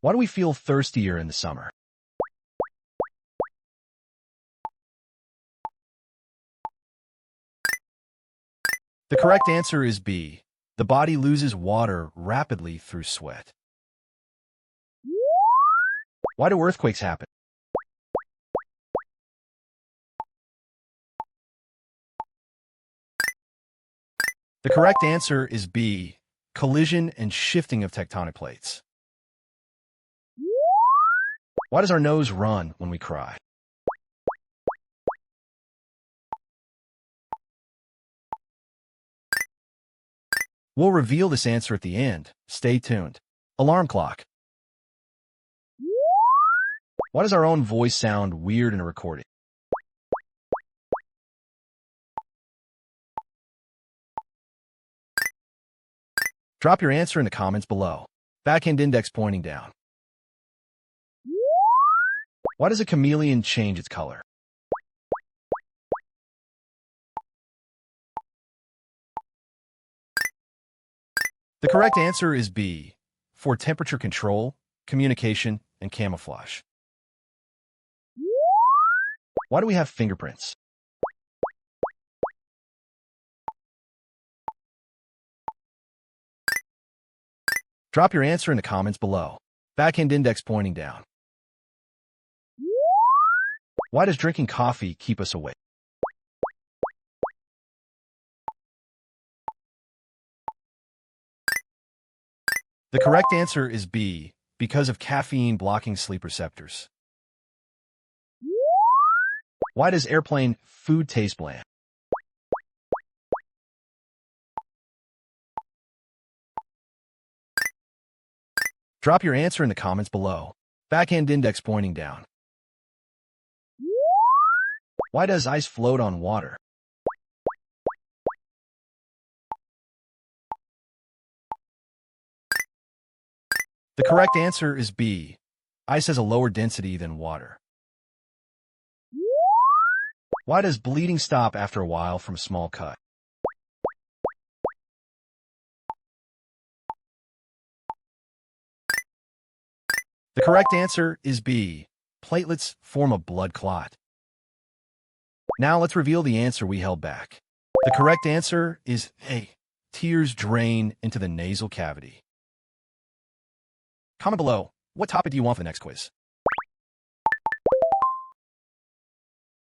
Why do we feel thirstier in the summer? The correct answer is B. The body loses water rapidly through sweat. Why do earthquakes happen? The correct answer is B. Collision and shifting of tectonic plates. Why does our nose run when we cry? We'll reveal this answer at the end. Stay tuned. Alarm clock. Why does our own voice sound weird in a recording? Drop your answer in the comments below. Backhand index pointing down. Why does a chameleon change its color? The correct answer is B. For temperature control, communication, and camouflage. Why do we have fingerprints? Drop your answer in the comments below. Backhand index pointing down. Why does drinking coffee keep us awake? The correct answer is B. Because of caffeine blocking sleep receptors. Why does airplane food taste bland? Drop your answer in the comments below. Backhand index pointing down. Why does ice float on water? The correct answer is B. Ice has a lower density than water. Why does bleeding stop after a while from a small cut? The correct answer is B. Platelets form a blood clot. Now let's reveal the answer we held back. The correct answer is A. Tears drain into the nasal cavity. Comment below, what topic do you want for the next quiz?